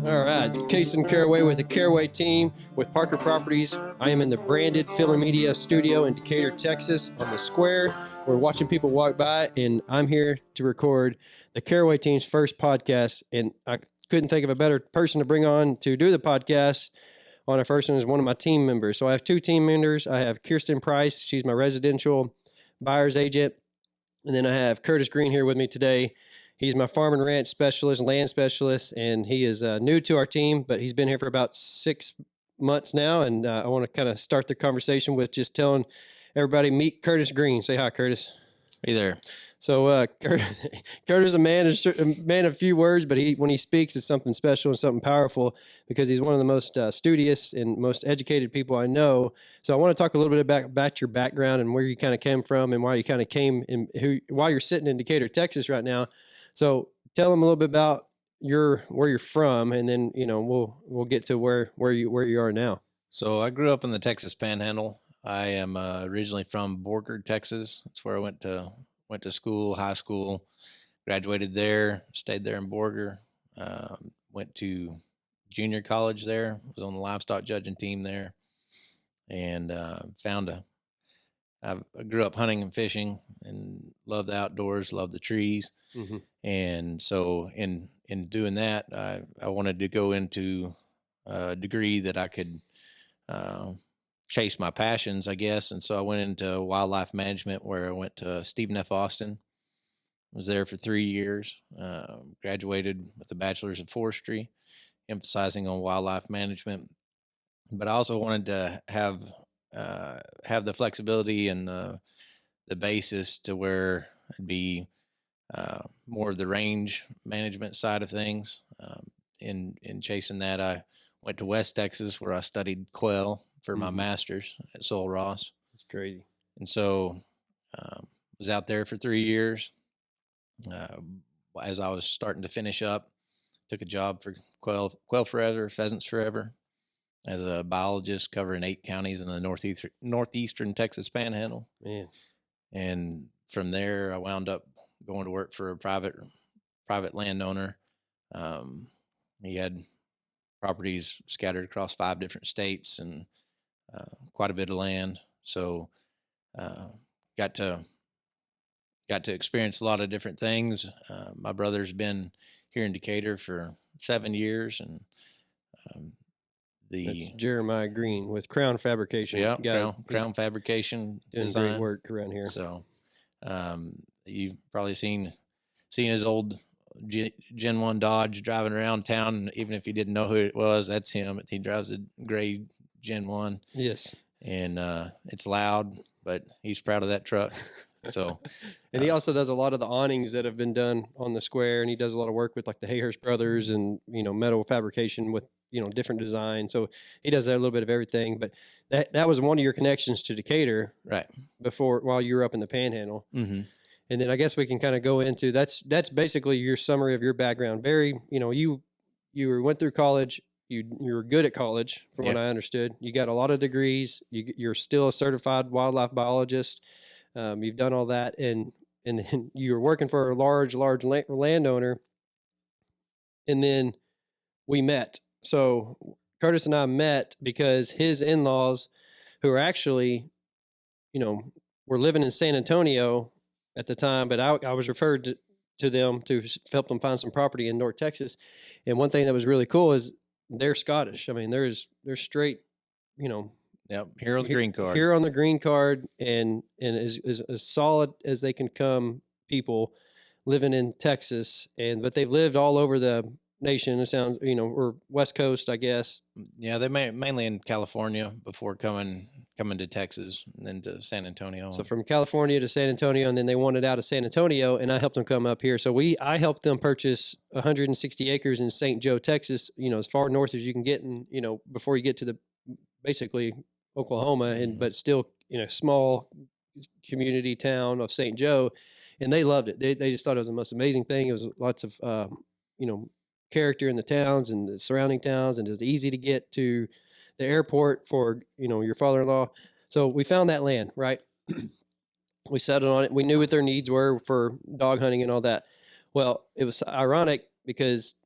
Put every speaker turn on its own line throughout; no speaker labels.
All right, it's Kason Caraway with the Caraway team with Parker Properties. I am in the branded Film and Media studio in Decatur, Texas, on the square. We're watching people walk by, and I'm here to record the Caraway team's first podcast. And I couldn't think of a better person to bring on to do the podcast on our first one is one of my team members. So I have two team members. I have Kirsten Price. She's my residential buyer's agent. And then I have Curtis Green here with me today. He's my farm and ranch specialist, land specialist, and he is new to our team, but he's been here for about 6 months now. And I want to kind of start the conversation with just telling everybody, meet Curtis Green. Say hi, Curtis.
Hey there.
So Curtis is a man of few words, but when he speaks, it's something special and something powerful because he's one of the most studious and most educated people I know. So I want to talk a little bit about your background and where you kind of came from and why you kind of came and why you're sitting in Decatur, Texas right now. So tell them a little bit about where you're from, and then we'll get to where you are now.
So I grew up in the Texas Panhandle. I am originally from Borgard, Texas. That's where I went to school, high school, graduated there, stayed there in Borgard, went to junior college there, was on the livestock judging team there, and I grew up hunting and fishing and loved the outdoors, loved the trees.
Mm-hmm.
And so in doing that, I wanted to go into a degree that I could chase my passions, I guess. And so I went into wildlife management, where I went to Stephen F. Austin, was there for 3 years, graduated with a bachelor's of forestry, emphasizing on wildlife management. But I also wanted to have the flexibility and the basis to where it'd be more of the range management side of things. In chasing that, I went to West Texas, where I studied quail for my master's at Sul Ross.
That's crazy.
And so was out there for 3 years. As I was starting to finish up, took a job for Quail Forever, Pheasants Forever, as a biologist covering 8 counties in the northeastern Texas Panhandle.
Man.
And from there, I wound up going to work for a private landowner. He had properties scattered across 5 different states and quite a bit of land. So got to experience a lot of different things. My brother's been here in Decatur for 7 years, and
that's Jeremiah Green with Crown Fabrication.
Yeah, Crown Fabrication
doing
design.
Great work around here.
So you've probably seen his old Gen 1 Dodge driving around town. Even if you didn't know who it was, that's him. He drives a gray Gen 1.
Yes.
And it's loud, but he's proud of that truck. So,
and he also does a lot of the awnings that have been done on the square, and he does a lot of work with like the Hayhurst brothers and metal fabrication with different design. So he does a little bit of everything. But that was one of your connections to Decatur,
right?
While you were up in the Panhandle.
Mm-hmm.
And then I guess we can kind of go into that's basically your summary of your background. Very, you went through college. You were good at college, from what I understood. You got a lot of degrees. You're still a certified wildlife biologist. You've done all that, and then you were working for a large landowner. And then we met. So Curtis and I met because his in-laws, who are actually, were living in San Antonio at the time, but I was referred to them to help them find some property in North Texas. And one thing that was really cool is they're Scottish. I mean, they're straight,
Yep, here on the green card.
Here on the green card, and is as solid as they can come. People living in Texas, but they've lived all over the nation. It sounds, or West Coast, I guess.
Yeah, they mainly in California before coming to Texas and then to San Antonio.
So from California to San Antonio, and then they wanted out of San Antonio, and I helped them come up here. So I helped them purchase 160 acres in St. Joe, Texas. As far north as you can get, and before you get to the basically Oklahoma, but still small community town of St. Joe, and they loved it. They just thought it was the most amazing thing. It was lots of character in the towns and the surrounding towns, and it was easy to get to the airport for your father-in-law. So we found that land, right? We settled on it. We knew what their needs were for dog hunting and all that. Well, it was ironic because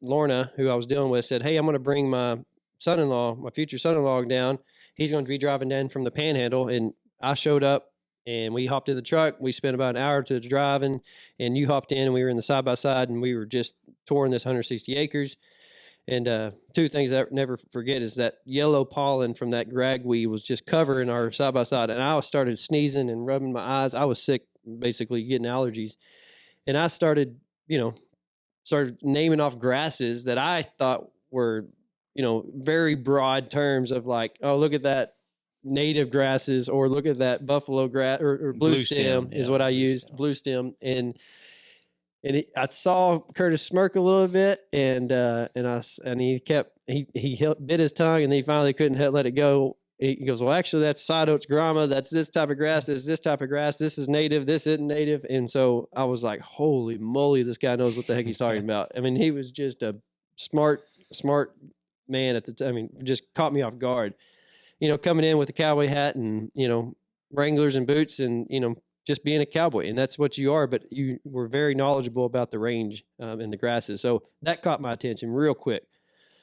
Lorna, who I was dealing with, said, "Hey, I'm going to bring my son-in-law, my future son-in-law down. He's going to be driving down from the Panhandle." And I showed up and we hopped in the truck. We spent about an hour to driving, and you hopped in and we were in the side by side and we were just touring this 160 acres. And two things I never forget is that yellow pollen from that ragweed was just covering our side by side. And I started sneezing and rubbing my eyes. I was sick, basically getting allergies. And I started, started naming off grasses that I thought were, very broad terms of like, oh, look at that native grasses, or look at that buffalo grass, or blue stem is what I used, blue stem. And I saw Curtis smirk a little bit, and he bit his tongue, and he finally couldn't let it go. He goes, "Well, actually, that's side oats grama. That's this type of grass. This type of grass. This is native. This isn't native." And so I was like, "Holy moly, this guy knows what the heck he's talking about." I mean, he was just a smart man at the time. I mean, just caught me off guard. Coming in with a cowboy hat and Wranglers and boots, and just being a cowboy, and that's what you are. But you were very knowledgeable about the range and the grasses, so that caught my attention real quick.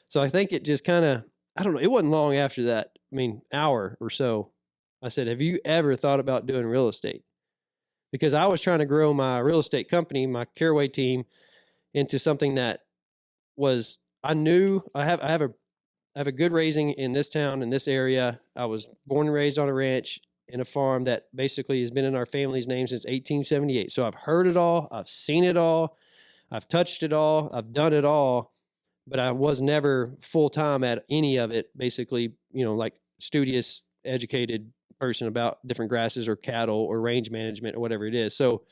So I think it just kind of, I don't know, it wasn't long after that, I mean, hour or so, I said, "Have you ever thought about doing real estate?" Because I was trying to grow my real estate company, my Caraway team, into something that was, I knew I have a good raising in this town, in this area. I was born and raised on a ranch in a farm that basically has been in our family's name since 1878. So I've heard it all. I've seen it all. I've touched it all. I've done it all, but I was never full-time at any of it. Basically, like studious, educated person about different grasses or cattle or range management or whatever it is. So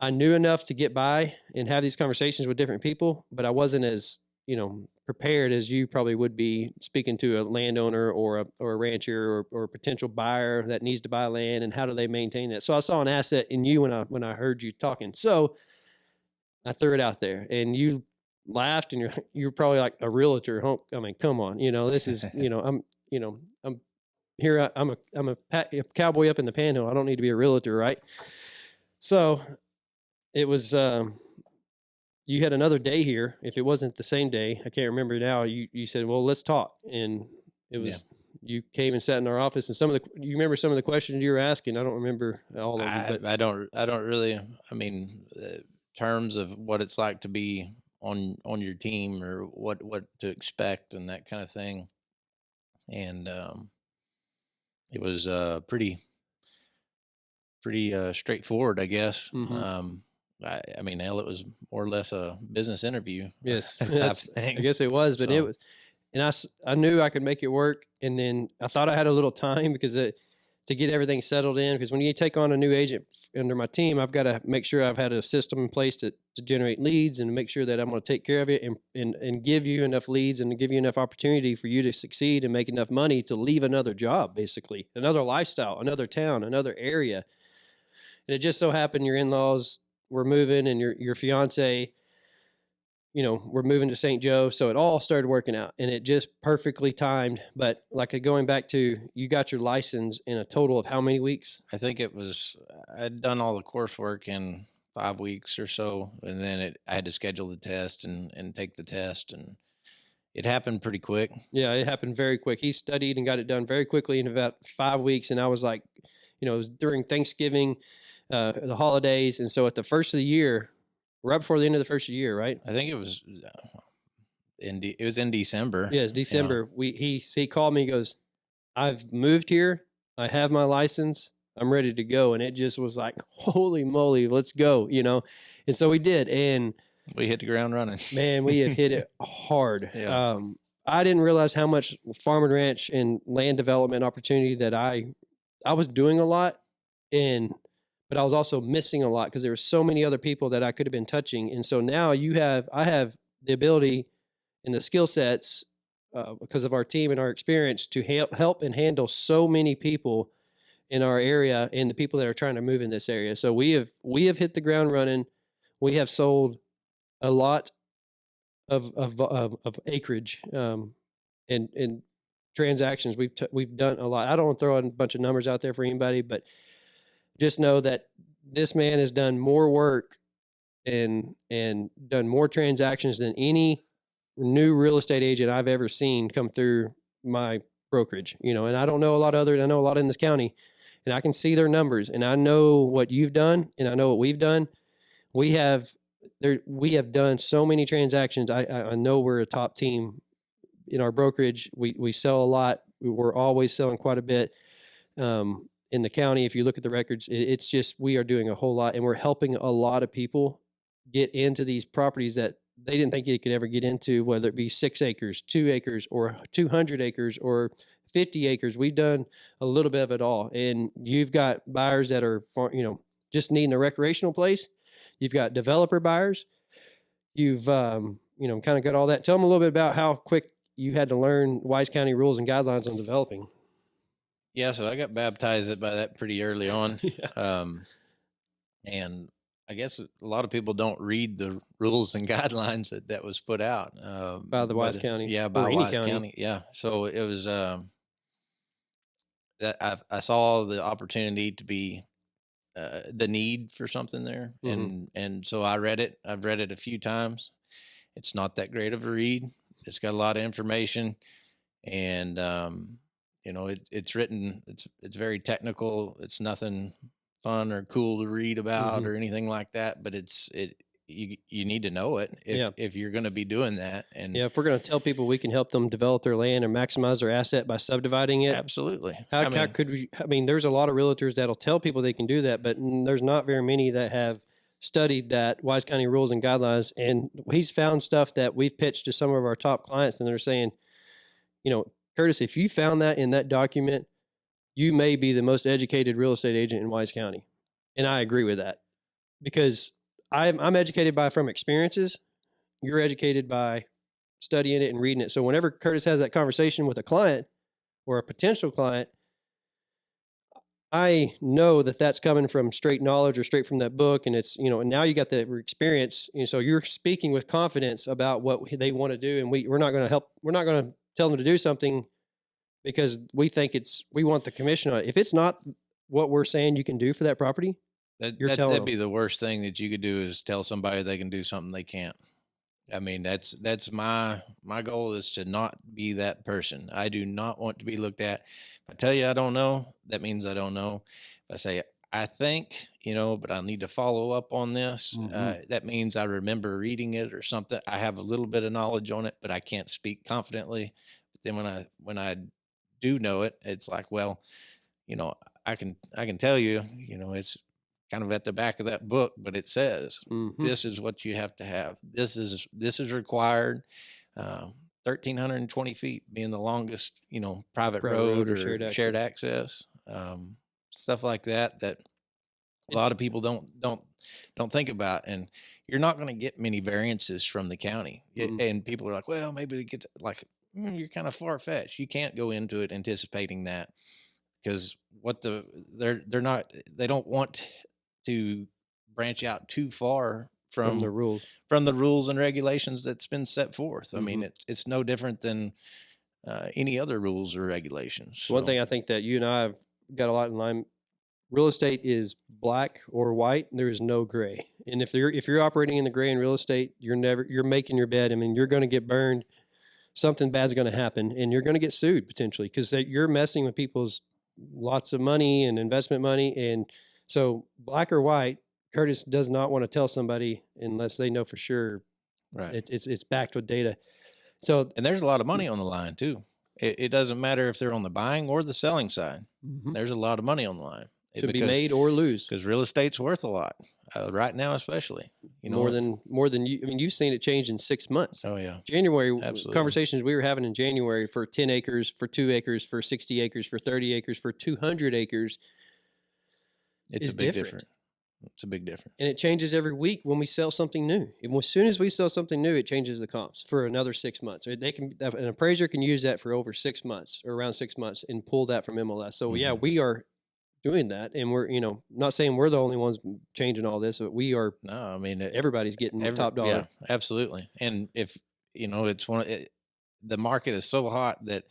I knew enough to get by and have these conversations with different people, but I wasn't as, prepared as you probably would be speaking to a landowner or a rancher or a potential buyer that needs to buy land, and how do they maintain that. So I saw an asset in you when I heard you talking. So I threw it out there, and you laughed, and you're probably like a realtor. I mean, come on, this is, I'm here. I'm a cowboy up in the Panhandle. I don't need to be a realtor, right? So it was, you had another day here. If it wasn't the same day, I can't remember now. You said, "Well, let's talk." And it was, you came and sat in our office, and you remember some of the questions you were asking. I don't remember all of them, but
I don't really, I mean, terms of what it's like to be on your team, or what to expect and that kind of thing. And it was pretty straightforward, I guess.
Mm-hmm.
I mean, hell, it was more or less a business interview.
Yes,
type of thing.
I guess it was, but it was, and I knew I could make it work. And then I thought I had a little time because to get everything settled in, because when you take on a new agent under my team, I've got to make sure I've had a system in place to generate leads, and make sure that I'm going to take care of it, and give you enough leads, and give you enough opportunity for you to succeed and make enough money to leave another job, basically another lifestyle, another town, another area. And it just so happened your in-laws were moving, and your fiance, we're moving to St. Joe. So it all started working out, and it just perfectly timed. But like, going back to, you got your license in a total of how many weeks?
I think I'd done all the coursework in 5 weeks or so, and then I had to schedule the test and take the test, and it happened pretty quick.
Yeah, it happened very quick. He studied and got it done very quickly in about 5 weeks. And I was like, it was during Thanksgiving, the holidays. And so at the first of the year, right before the end of the first year, right?
I think it was it was in December.
Yeah, it's December. He called me, he goes, "I've moved here. I have my license. I'm ready to go." And it just was like, holy moly, let's go, And so we did. And
we hit the ground running.
Man, we have hit it hard.
Yeah.
I didn't realize how much farm and ranch and land development opportunity that I was doing a lot, but I was also missing a lot, because there were so many other people that I could have been touching. And so now I have the ability and the skill sets, because of our team and our experience, to help and handle so many people in our area, and the people that are trying to move in this area. So we have hit the ground running. We have sold a lot of acreage, and transactions. We've done a lot. I don't want to throw out a bunch of numbers out there for anybody, but just know that this man has done more work and done more transactions than any new real estate agent I've ever seen come through my brokerage, and I don't know a lot of others. I know a lot in this county, and I can see their numbers, and I know what you've done, and I know what we've done. We have we have done so many transactions. I know we're a top team in our brokerage. We sell a lot. We're always selling quite a bit. In the county, if you look at the records, it's just we are doing a whole lot, and we're helping a lot of people get into these properties that they didn't think you could ever get into, whether it be 6 acres, 2 acres, or 200 acres, or 50 acres. We've done a little bit of it all, and you've got buyers that are, just needing a recreational place. You've got developer buyers. You've, kind of got all that. Tell them a little bit about how quick you had to learn Wise County rules and guidelines on developing.
Yeah, so I got baptized by that pretty early on.
Yeah.
And I guess a lot of people don't read the rules and guidelines that was put out
By the Wise County.
Yeah,
Or
by
any
Wise
county.
County. Yeah, so it was that I saw the opportunity to be the need for something there, and so I read it. I've read it a few times. It's not that great of a read. It's got a lot of information, and it's written. It's very technical. It's nothing fun or cool to read about or anything like that. But you need to know it if you're going to be doing that. And
if we're going to tell people we can help them develop their land and maximize their asset by subdividing it.
Absolutely.
How could we? I mean, there's a lot of realtors that'll tell people they can do that, but there's not very many that have studied that Wise County rules and guidelines. And he's found stuff that we've pitched to some of our top clients, and they're saying, Curtis, if you found that in that document, you may be the most educated real estate agent in Wise County. And I agree with that, because I'm educated from experiences. You're educated by studying it and reading it. So whenever Curtis has that conversation with a client or a potential client, I know that that's coming from straight knowledge or straight from that book. And it's, and now you got the experience. So you're speaking with confidence about what they want to do. And we're not going to tell them to do something because we think we want the commission on it. If it's not what we're saying you can do for that property,
that'd be the worst thing that you could do, is tell somebody they can do something they can't. I mean, that's my goal, is to not be that person. I do not want to be looked at. If I tell you I don't know, that means I don't know. If I say I think, but I need to follow up on this, that means I remember reading it or something. I have a little bit of knowledge on it, but I can't speak confidently. But then when I do know it, it's like, well, I can tell you, it's kind of at the back of that book, but it says this is what you have to have. This is required. 1,320 feet being the longest, private road or shared access, stuff like that. That a lot of people don't think about, and you're not going to get many variances from the county. And people are like, well, maybe we get you're kind of far fetched. You can't go into it anticipating that, because they don't want to branch out too far from
the rules
and regulations that's been set forth. I mean, it's no different than any other rules or regulations.
One thing I think that you and I have got a lot in line: real estate is black or white. There is no gray. And if you're operating in the gray in real estate, you're making your bed. I mean, you're going to get burned. Something bad's going to happen, and you're going to get sued potentially, because you're messing with people's lots of money and investment money. And so black or white, Curtis does not want to tell somebody unless they know for sure.
Right.
It's backed with data. So,
and there's a lot of money on the line too. It doesn't matter if they're on the buying or the selling side. There's a lot of money on the line
to be made or lose,
because real estate's worth a lot right now, especially.
More than you. I mean, you've seen it change in 6 months.
Oh yeah,
January.
Absolutely.
Conversations we were having in January for 10 acres, for 2 acres, for 60 acres, for 30 acres, for 200 acres.
It's a big difference. It's a big difference.
And it changes every week when we sell something new. And as soon as we sell something new, it changes the comps for another 6 months. Or an appraiser can use that for over 6 months or around 6 months and pull that from MLS. So yeah, we are doing that, and we're not saying we're the only ones changing all this, but we are. No, I mean everybody's getting top dollar.
Yeah, absolutely. And if it's the market is so hot that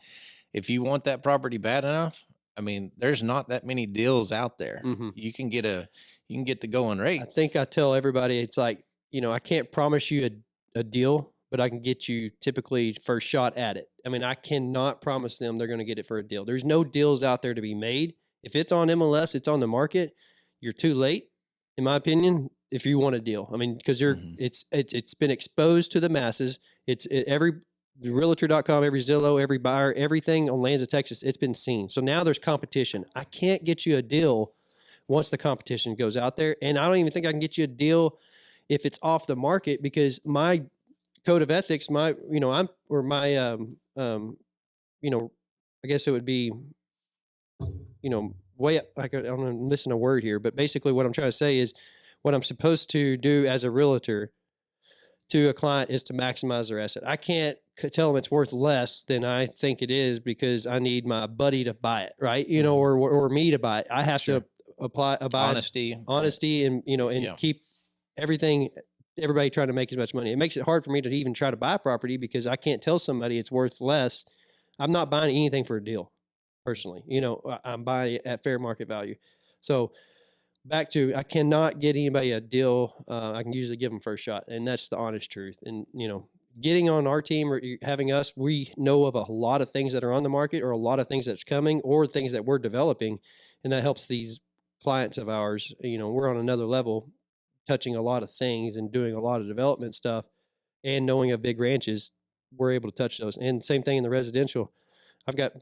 if you want that property bad enough, I mean, there's not that many deals out there. You can get the going rate.
I think I tell everybody, it's like I can't promise you a deal, but I can get you typically first shot at it. I mean, I cannot promise them they're going to get it for a deal. There's no deals out there to be made. If it's on MLS, it's on the market. You're too late, in my opinion. If you want a deal, I mean, because it's been exposed to the masses. Every Realtor.com, every Zillow, every buyer, everything on Lands of Texas, it's been seen. So now there's competition. I can't get you a deal once the competition goes out there, and I don't even think I can get you a deal if it's off the market, because my code of ethics, my I guess it would be way up, like, I'm gonna listen a word here, but basically what I'm trying to say is what I'm supposed to do as a realtor to a client is to maximize their asset. I can't tell them it's worth less than I think it is because I need my buddy to buy it, right? Or me to buy it. I have
Sure.
to abide honesty, and
Yeah.
keep everybody trying to make as much money. It makes it hard for me to even try to buy property because I can't tell somebody it's worth less. I'm not buying anything for a deal personally. I'm buying it at fair market value. So back to, I cannot get anybody a deal. I can usually give them first shot, and that's the honest truth. And getting on our team or having us, we know of a lot of things that are on the market, or a lot of things that's coming, or things that we're developing, and that helps these clients of ours. We're on another level, touching a lot of things and doing a lot of development stuff, and knowing of big ranches, we're able to touch those. And same thing in the residential. I've got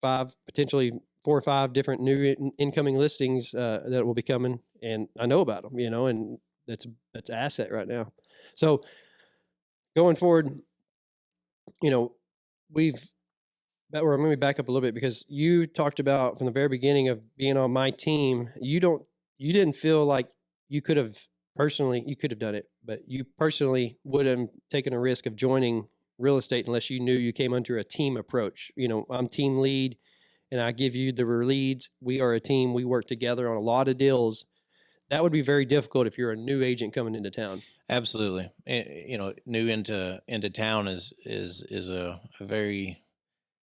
potentially 4 or 5 different new incoming listings that will be coming, and I know about them, and that's asset right now. So going forward, we've that were, let me back up a little bit, because you talked about from the very beginning of being on my team, you didn't feel like you could have done it, but you personally wouldn't have taken a risk of joining real estate unless you knew you came under a team approach. I'm team lead, and I give you the leads. We are a team. We work together on a lot of deals. That would be very difficult if you're a new agent coming into town.
Absolutely. New into town is a very,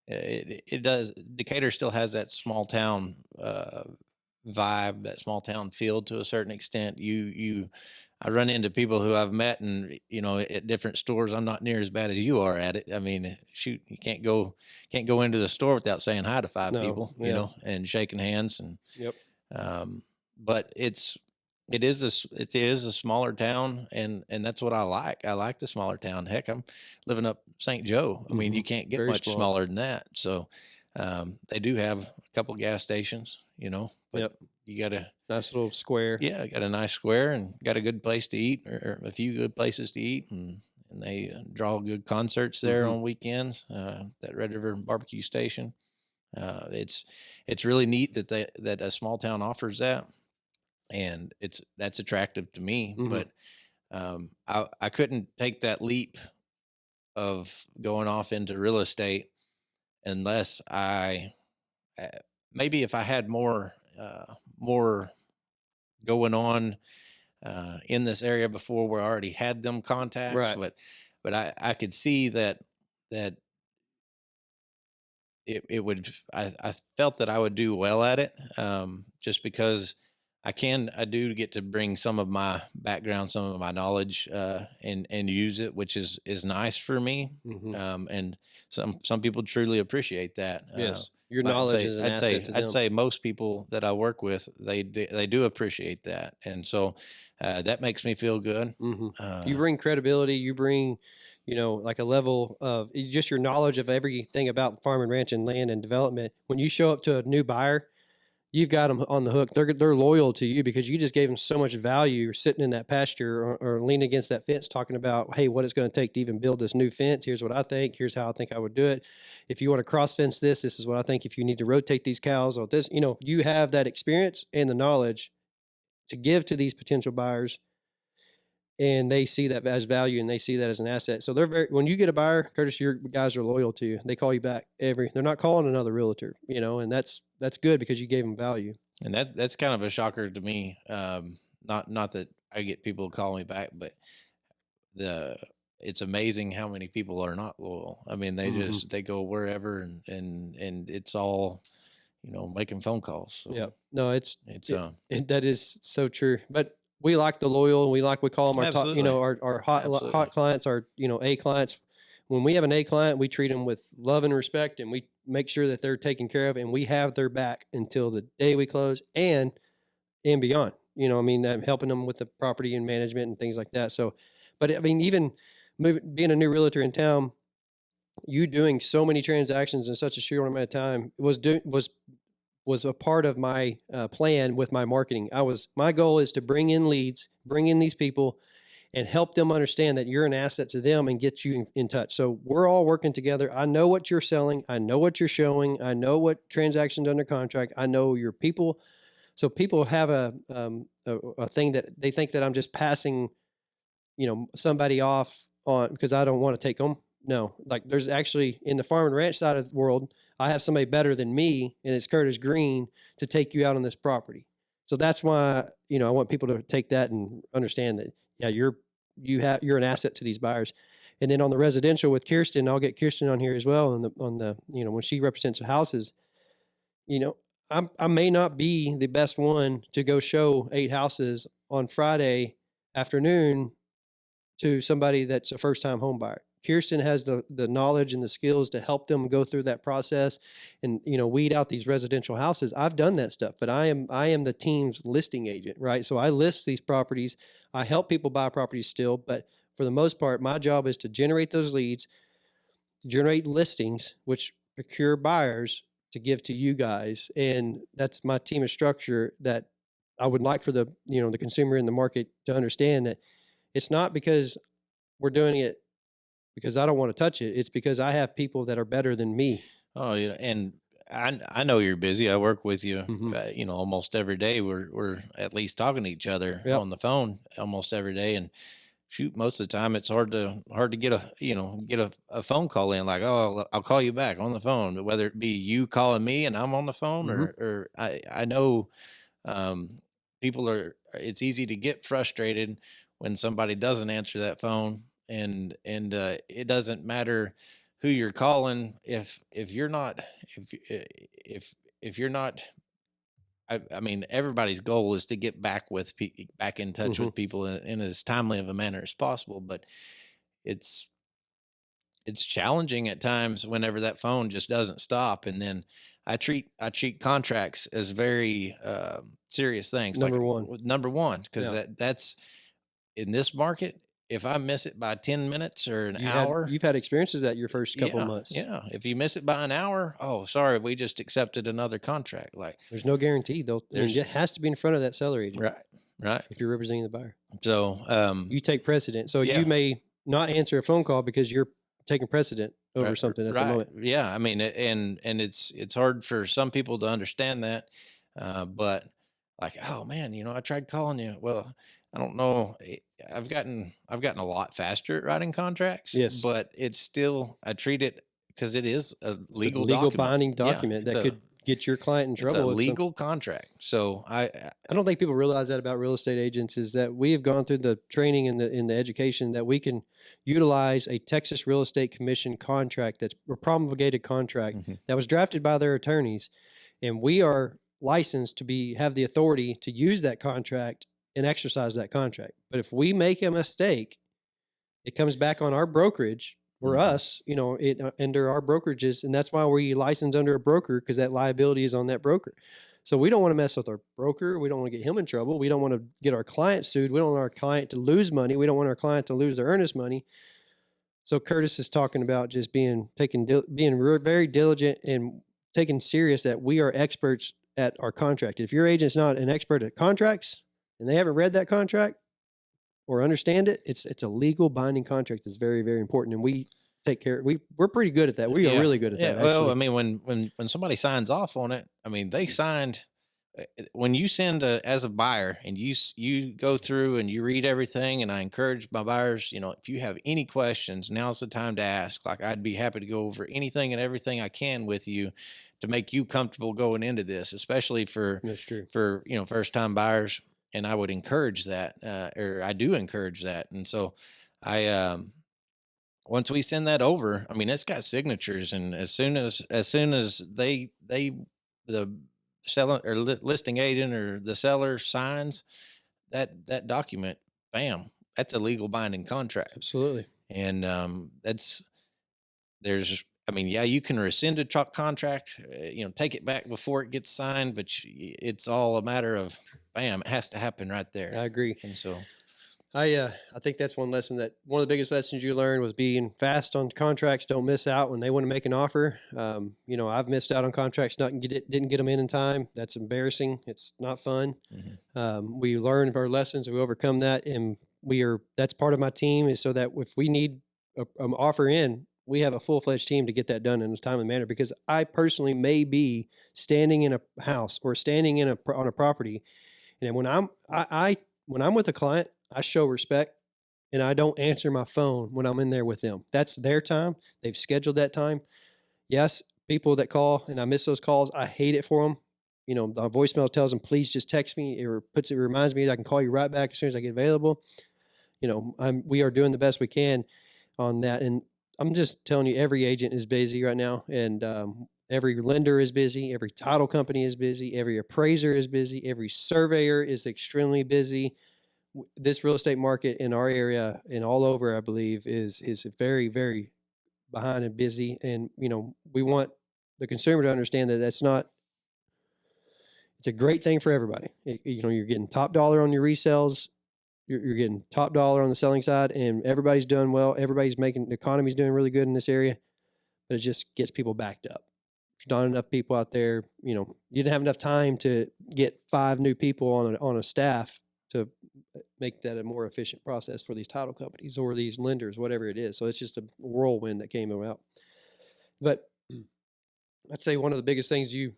it does, Decatur still has that small town vibe, that small town feel to a certain extent. I run into people who I've met and, at different stores. I'm not near as bad as you are at it. I mean, shoot, you can't go into the store without saying hi to 5
No,
people,
yeah.
and shaking hands. And,
Yep.
but it is a smaller town, and that's what I like. I like the smaller town. Heck, I'm living up St. Joe. I mean, you can't get
Very
much
small.
smaller than that. So, they do have a couple gas stations, but
Yep.
you got to,
Nice little square.
yeah, got a nice square and got a good place to eat, or a few good places to eat. And they draw good concerts there on weekends, that Red River Barbecue Station. It's really neat that a small town offers that. And that's attractive to me, but I couldn't take that leap of going off into real estate unless maybe if I had more going on in this area before, where I already had them contacts.
Right.
But I could see that it would, I felt that I would do well at it, just because I do get to bring some of my background, some of my knowledge, and use it, which is nice for me. And some people truly appreciate that.
Yes. Your
but
knowledge is an asset to them.
I'd say most people that I work with, they do appreciate that. And so, that makes me feel good.
You bring credibility. You bring, like a level of just your knowledge of everything about farm and ranch and land and development. When you show up to a new buyer, you've got them on the hook. They're loyal to you because you just gave them so much value. You're sitting in that pasture or leaning against that fence talking about, hey, what it's going to take to even build this new fence. Here's what I think. Here's how I think I would do it. If you want to cross fence this is what I think. If you need to rotate these cows or this, you have that experience and the knowledge to give to these potential buyers, and they see that as value and they see that as an asset. So when you get a buyer, Curtis, your guys are loyal to you. They call you back they're not calling another realtor, and that's good because you gave them value.
And that's kind of a shocker to me. Not that I get people call me back, but it's amazing how many people are not loyal. I mean, they go wherever and it's all, making phone calls. So
yeah, no, that is so true. But we like the loyal. We call them our top,
Absolutely.
our hot
Absolutely.
clients, our A clients. When we have an A client, we treat them with love and respect, and we make sure that they're taken care of, and we have their back until the day we close and beyond. I mean, I'm helping them with the property and management and things like that. So, but I mean, even being a new realtor in town, you doing so many transactions in such a short amount of time was a part of my plan with my marketing. My goal is to bring in leads, bring in these people, and help them understand that you're an asset to them and get you in touch. So we're all working together. I know what you're selling. I know what you're showing. I know what transactions under contract. I know your people. So people have a thing that they think that I'm just passing, somebody off on because I don't want to take them. No, like there's actually in the farm and ranch side of the world, I have somebody better than me, and it's Curtis Green to take you out on this property. So that's why, I want people to take that and understand that, yeah, you're an asset to these buyers. And then on the residential with Kirsten, I'll get Kirsten on here as well. On the when she represents houses, you know, I may not be the best one to go show 8 houses on Friday afternoon to somebody that's a first time home buyer. Kirsten has the knowledge and the skills to help them go through that process and, weed out these residential houses. I've done that stuff, but I am the team's listing agent, right? So I list these properties. I help people buy properties still, but for the most part, my job is to generate those leads, generate listings, which procure buyers to give to you guys. And that's my team of structure that I would like for the consumer in the market to understand that it's not because we're doing it because I don't want to touch it. It's because I have people that are better than me.
Oh, yeah, and I know you're busy. I work with you,
Mhm.
almost every day. We're at least talking to each other
Yep.
on the phone almost every day, and shoot, most of the time it's hard to get a phone call in. Like, oh, I'll call you back on the phone, whether it be you calling me and I'm on the phone,
Mhm.
or I know um, people are. It's easy to get frustrated when somebody doesn't answer that phone, and it doesn't matter who you're calling if you're not if you're not. I mean, everybody's goal is to get back in touch
Mhm.
with people in as timely of a manner as possible, but it's it's challenging at times whenever that phone just doesn't stop. And then I treat contracts as very serious things, like
Number 1.
number one, because
Yeah.
that's in this market. If I miss it by 10 minutes or an
You had
hour,
you've had experiences that your first couple
yeah,
months.
yeah. If you miss it by an hour, oh, sorry, we just accepted another contract. Like
There's no guarantee and
there's
it has to be in front of that seller agent
right, right.
if you're representing the buyer.
So
You take precedent. So you
yeah,
may not answer a phone call because you're taking precedent over
right,
something at the
right.
moment.
Yeah, I mean, and it's hard for some people to understand that, but like, oh man, I tried calling you. Well, I don't know. I've gotten a lot faster at writing contracts,
Yes.
but it's still I treat it because it is a
It's a
legal
legal
document.
binding
Yeah,
document that could get your client in
it's a
trouble if some.
legal contract. So
I don't think people realize that about real estate agents is that we have gone through the training and the education that we can utilize a Texas Real Estate Commission contract that's a promulgated contract
Mhm.
that was drafted by their attorneys, and we are licensed to have the authority to use that contract and exercise that contract. But if we make a mistake, it comes back on our brokerage or
Mhm.
us, under our brokerages, and that's why we license under a broker because that liability is on that broker. So we don't want to mess with our broker. We don't want to get him in trouble. We don't want to get our client sued. We don't want our client to lose money. We don't want our client to lose their earnest money. So Curtis is talking about just being very diligent and taking serious that we are experts at our contract. If your agent's not an expert at contracts and they haven't read that contract, or understand it, it's a legal binding contract that's very, very important. And we take care. We're pretty good at that. We are
Yeah,
really good at
yeah.
that,
Well, I
actually.
mean, when somebody signs off on it, I mean, they signed. When you send as a buyer and you go through and you read everything, and I encourage my buyers, if you have any questions, now's the time to ask. Like, I'd be happy to go over anything and everything I can with you to make you comfortable going into this, especially
That's true.
for first time buyers. And I would encourage that, or I do encourage that. And so I once we send that over, I mean, it's got signatures, and as soon as the seller or listing agent or the seller signs, that document, bam, that's a legal binding contract.
Absolutely.
And I mean, yeah, you can rescind a truck contract, take it back before it gets signed, but it's all a matter of, bam, it has to happen right
I
there.
agree.
And so,
I think that's one of the biggest lessons you learned was being fast on contracts. Don't miss out when they want to make an offer. I've missed out on contracts, didn't get them in time. That's embarrassing. It's not fun. We learn our lessons, we overcome that. And that's part of my team, is so that if we need an offer in, we have a full-fledged team to get that done in a timely manner, because I personally may be standing in a house or standing on a property. And when I'm with a client, I show respect, and I don't answer my phone when I'm in there with them. That's their time. They've scheduled that time. Yes, people that call and I miss those calls, I hate it for them. The voicemail tells them, please just text me. It reminds me that I can call you right back as soon as I get available. We are doing the best we can on that. And I'm just telling you, every agent is busy right now. And every lender is busy. Every title company is busy. Every appraiser is busy. Every surveyor is extremely busy. This real estate market in our area and all over, I believe, is very, very behind and busy. And, we want the consumer to understand that it's a great thing for everybody. You're getting top dollar on your resales. You're getting top dollar on the selling side, and everybody's doing well. The economy's doing really good in this area, but it just gets people backed up. There's not enough people out there. You didn't have enough time to get 5 new people on a staff to make that a more efficient process for these title companies or these lenders, whatever it is. So it's just a whirlwind that came about. But I'd say one of the biggest things you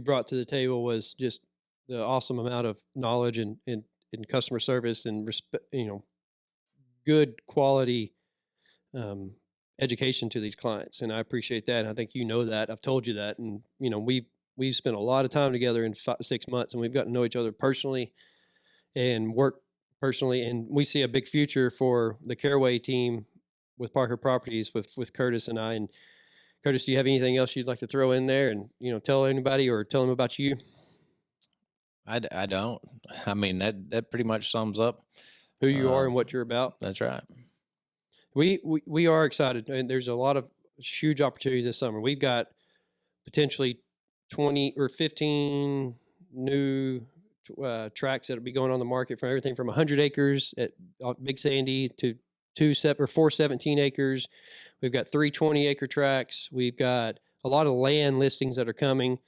brought to the table was just the awesome amount of knowledge and customer service and respect, good quality education to these clients. And I appreciate that. And I think that. I've told you that. And, we've spent a lot of time together in 6 months, and we've gotten to know each other personally and work personally. And we see a big future for the Caraway team with Parker Properties with Curtis and I. And Curtis, do you have anything else you'd like to throw in there and, tell anybody or tell them about you?
I don't. I mean, that pretty much sums up
who you are and what you're about.
That's right.
We are excited, and there's a lot of huge opportunities this summer. We've got potentially 20 or 15 new tracks that'll be going on the market, from everything from 100 acres at Big Sandy to 4 17 acres. We've got 3 20-acre tracks. We've got a lot of land listings that are coming.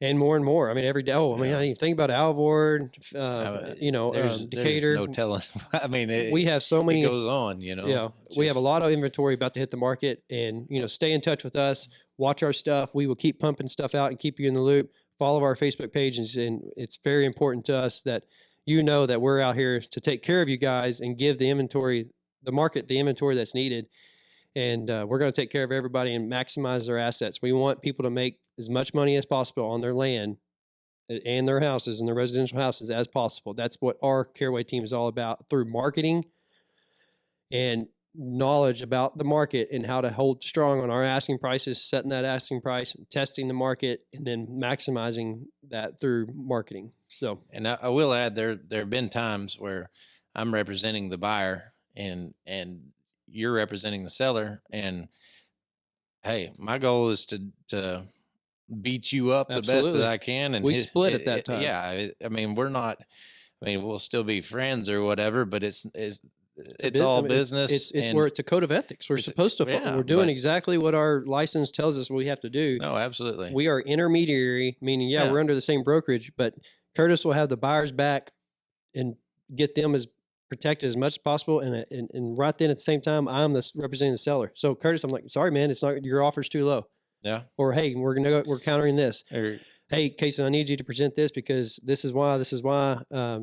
And more. I mean, every day. I didn't even think about Alvord, Decatur.
There's no telling. I mean,
we have so many.
It goes on,
Yeah, we have a lot of inventory about to hit the market, and stay in touch with us. Watch our stuff. We will keep pumping stuff out and keep you in the loop. Follow our Facebook pages, and it's very important to us that that we're out here to take care of you guys and give the market the inventory that's needed. And we're going to take care of everybody and maximize their assets. We want people to make as much money as possible on their land and their houses and their residential houses as possible. That's what our Caraway team is all about, through marketing and knowledge about the market and how to hold strong on our asking prices, setting that asking price, testing the market, and then maximizing that through marketing. So,
and I will add, there have been times where I'm representing the buyer and you're representing the seller, and hey, my goal is to beat you up the best that I can, and
we split at that time.
Yeah, I mean, we'll still be friends or whatever, but it's all business.
It's a code of ethics. We're supposed to. Yeah, we're doing exactly what our license tells us we have to do.
No, absolutely.
We are intermediary, meaning we're under the same brokerage, but Curtis will have the buyer's back and get them as protected as much as possible. And right then at the same time, I'm representing the seller. So Curtis, I'm like, sorry, man, it's not, your offer's too low.
Yeah.
Or, hey, we're countering this. Hey, Casey, I need you to present this because this is why,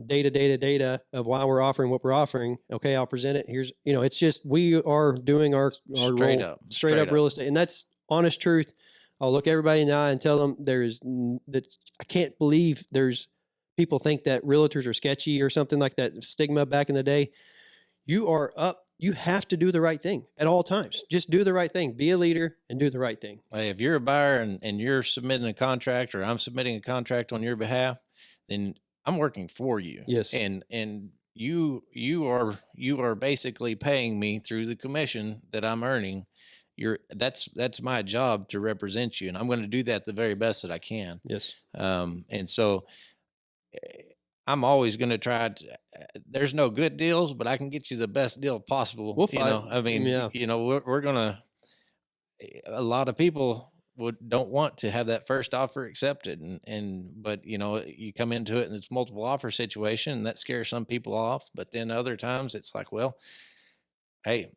data of why we're offering what we're offering. Okay, I'll present it. Here's, it's just, we are doing our
straight
up real estate. And that's honest truth. I'll look everybody in the eye and tell them I can't believe there's people think that realtors are sketchy or something like that stigma back in the day. You have to do the right thing at all times. Just do the right thing. Be a leader and do the right thing.
Hey, if you're a buyer and you're submitting a contract, or I'm submitting a contract on your behalf, then I'm working for you.
Yes.
And you are basically paying me through the commission that I'm earning. That's my job to represent you, and I'm going to do that the very best that I can.
Yes.
And so I'm always going to try to, there's no good deals, but I can get you the best deal possible.
We'll
You
fight.
know, I mean,
Yeah.
you know, we're going to, a lot of people don't want to have that first offer accepted, but you know, you come into it and it's multiple offer situation, and that scares some people off. But then other times it's like, well, hey,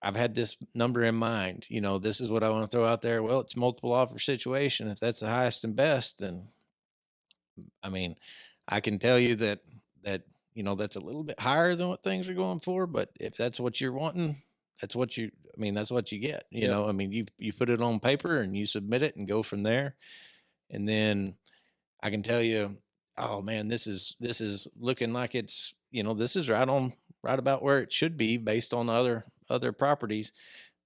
I've had this number in mind, you know, this is what I want to throw out there. Well, it's multiple offer situation. If that's the highest and best, then I mean, I can tell you that you know, that's a little bit higher than what things are going for, but if that's what you're wanting, that's what you, I mean, that's what you get. You
Yep.
know, I mean, you put it on paper and you submit it and go from there. And then I can tell you, oh man, this is looking like it's, you know, this is right about where it should be based on other properties.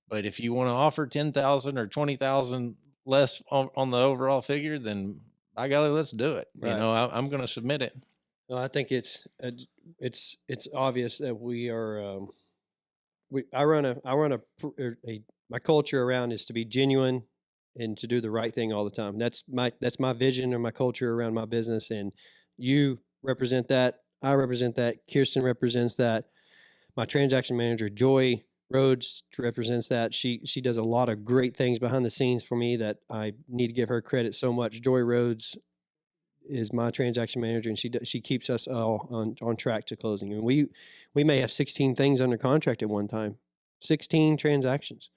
But if you want to offer 10,000 or 20,000 less on the overall figure, then by golly, let's do it. You
Right.
know, I'm going to submit it.
No, I think it's obvious that we are. I run my culture around is to be genuine and to do the right thing all the time. That's my vision and my culture around my business. And you represent that. I represent that. Kirsten represents that. My transaction manager, Joy Rhodes, represents that. She does a lot of great things behind the scenes for me that I need to give her credit so much. Joy Rhodes is my transaction manager, and she keeps us all on track to closing. And we may have 16 things under contract at one time, 16 transactions.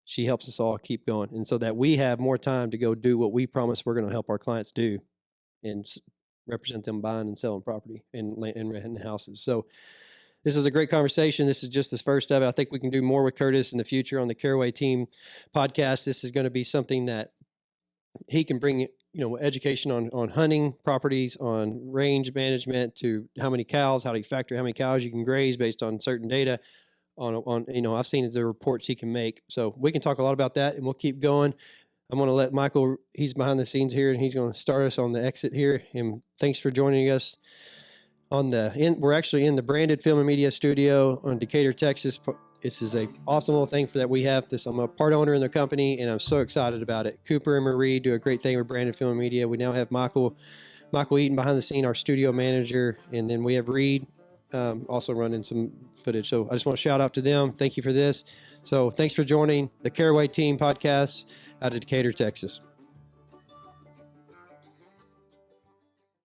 She helps us all keep going, and so that we have more time to go do what we promise we're going to help our clients do, and represent them buying and selling property and renting houses. So this is a great conversation. This is just the first of it. I think we can do more with Curtis in the future on the Caraway Team podcast. This is going to be something that he can bring, education on hunting properties, on range management, to how many cows, how do you factor how many cows you can graze based on certain data. I've seen the reports he can make. So we can talk a lot about that, and we'll keep going. I'm going to let Michael, he's behind the scenes here, and he's going to start us on the exit here. And thanks for joining us we're actually in the Branded Film and Media Studio on Decatur, Texas. This is a awesome little thing that we have this. I'm a part owner in the company, and I'm so excited about it. Cooper and Marie do a great thing with Branded Film and Media. We now have Michael Eaton behind the scene, our studio manager. And then we have Reed also running some footage. So I just want to shout out to them. Thank you for this. So thanks for joining the Caraway Team podcast out of Decatur, Texas.